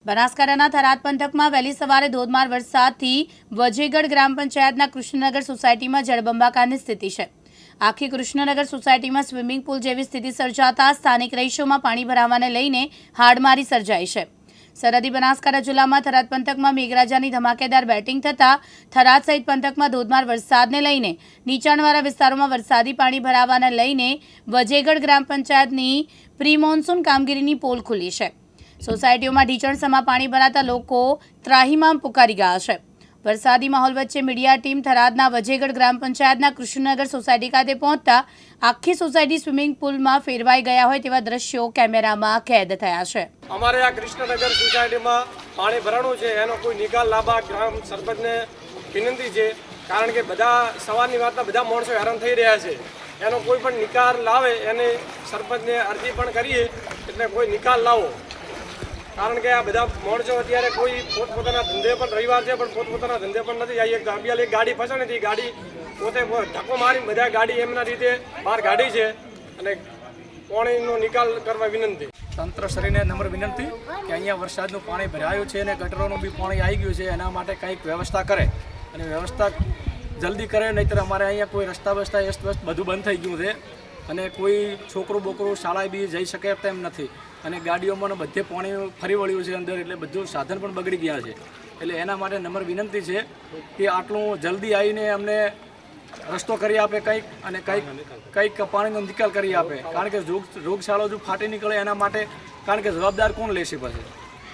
બનાસકાંઠાના થરાદ પંથકમાં વહેલી સવારે ધોધમાર વરસાદથી વજેગઢ ગ્રામ પંચાયતના કૃષ્ણનગર સોસાયટીમાં જળબંબાકારની સ્થિતિ છે। આખી કૃષ્ણનગર સોસાયટીમાં સ્વિમિંગ પુલ જેવી સ્થિતિ સર્જાતા સ્થાનિક રહીશોમાં પાણી ભરાવાને લઈને હાડમારી સર્જાઈ છે। સરહદી બનાસકાંઠા જિલ્લામાં થરાદ પંથકમાં મેઘરાજાની ધમાકેદાર બેટિંગ થતાં થરાદ સહિત પંથકમાં ધોધમાર વરસાદને લઈને નીચાણવાળા વિસ્તારોમાં વરસાદી પાણી ભરાવાને લઈને વજેગઢ ગ્રામ પંચાયતની પ્રી મોન્સૂન કામગીરીની પોલ ખુલી છે। સોસાયટીઓમાં ઢીચણસમા પાણી ભરાતા લોકો ત્રાહિમામ પુકારી ગયા છે। વરસાદી માહોલ વચ્ચે મીડિયા ટીમ થરાદના વજેગઢ ગ્રામ પંચાયતના કૃષ્ણનગર સોસાયટી ખાતે પહોંચતા આખી સોસાયટી સ્વિમિંગ પુલમાં ફેરવાઈ ગયા હોય તેવા દ્રશ્યો કેમેરામાં કેદ થયા છે। અમારે આ કૃષ્ણનગર સોસાયટીમાં પાણી ભરાણું છે, એનો કોઈ નિકાલ લાવવા ગ્રામ સરપંચને વિનંતી છે, કારણ કે બધા સવારની વાતના બધા માણસો હેરાન થઈ રહ્યા છે। એનો કોઈ પણ નિકાલ લાવે એને સરપંચને અરજી પણ કરીએ એટલે કોઈ નિકાલ લાવો, કારણ કે આ બધા માણસો અત્યારે કોઈ પોતપોતાના ધંધે પણ રવિવાર છે પણ પોતપોતાના ધંધે પણ નથી। આ એક ગાડી ફસાણી હતી, ગાડી પોતે ધક્કો મારી બધા ગાડી એમના રીતે બહાર ગાડી છે અને પાણીનો નિકાલ કરવા વિનંતી। તંત્રશ્રીને નમ્ર વિનંતી કે અહીંયા વરસાદનું પાણી ભરાયું છે અને ગટરોનું બી પાણી આવી ગયું છે, એના માટે કંઈક વ્યવસ્થા કરે અને વ્યવસ્થા જલ્દી કરે, નહીંતર અમારે અહીંયા કોઈ રસ્તા બસ્તા અસ્તવ્યસ્ત બધું બંધ થઈ ગયું છે અને કોઈ છોકરું બોકરું શાળાએ બી જઈ શકે તેમ નથી અને ગાડીઓમાં બધે પાણી ફરી વળ્યું છે અંદર, એટલે બધું સાધન પણ બગડી ગયા છે। એટલે એના માટે નમ્ર વિનંતી છે કે આટલું જલ્દી આવીને અમને રસ્તો કરી આપે કંઈક અને કંઈક પાણીનો નિકાલ કરી આપે, કારણ કે રોગશાળો જો ફાટી નીકળે એના માટે, કારણ કે જવાબદાર કોણ લેશે? પછી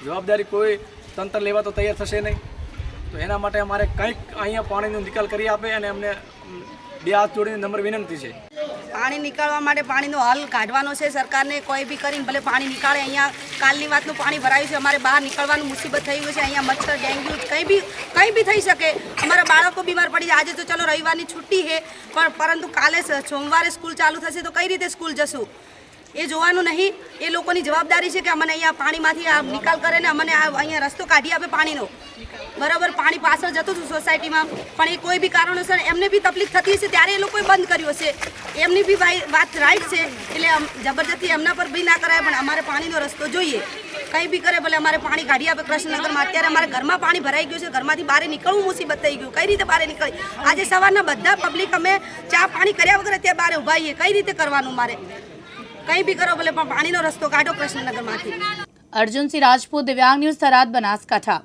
જવાબદારી કોઈ તંત્ર લેવા તો તૈયાર થશે નહીં। તો એના માટે અમારે કંઈક અહીંયા પાણીનો નિકાલ કરી આપે અને અમને બે હાથ જોડીને નમ્ર વિનંતી છે। પાણી નીકાળવા માટે પાણીનો હલ કાઢવાનો છે સરકારને, કોઈ બી કરીને ભલે પાણી નીકાળે। અહીંયા કાલની વાતનું પાણી ભરાયું છે, અમારે બહાર નીકળવાનું મુસીબત થઈ ગયું છે। અહીંયા મચ્છર ડેન્ગ્યુ કંઈ બી થઈ શકે, અમારા બાળકો બીમાર પડી જાય। આજે તો ચલો રવિવારની છુટ્ટી છે પણ પરંતુ કાલે સોમવારે સ્કૂલ ચાલુ થશે તો કઈ રીતે સ્કૂલ જશું એ જોવાનું નહીં। એ લોકોની જવાબદારી છે કે અમને અહીંયા પાણીમાંથી આ નિકાલ કરે ને અમને અહીંયા રસ્તો કાઢી આપે પાણીનો। બરાબર, પાણી પાછળ જતું હતું સોસાયટીમાં પણ એ કોઈ બી કારણોસર એમને બી તકલીફ થતી હશે ત્યારે એ લોકોએ બંધ કર્યું હશે, એમની બી વાત રાઈટ છે, એટલે જબરજસ્તી એમના પર બી ના કરાય, પણ અમારે પાણીનો રસ્તો જોઈએ। કંઈ બી કરે ભલે અમારે પાણી કાઢી આપે। કૃષ્ણનગરમાં અત્યારે અમારે ઘરમાં પાણી ભરાઈ ગયું છે, ઘરમાંથી બહાર નીકળવું મુસીબત થઈ ગયું, કઈ રીતે બહાર નીકળી? આજે સવારના બધા પબ્લિક અમે ચા પાણી કર્યા વગર ત્યાં બહાર ઊભા છીએ, કઈ રીતે કરવાનું? મારે કંઈ બી કરો ભલે પણ પાણીનો રસ્તો કાઢો કૃષ્ણનગરમાંથી। અર્જુનસિંહ રાજપૂત, દિવ્યાંગ ન્યૂઝ, થરાદ, બનાસકાંઠા।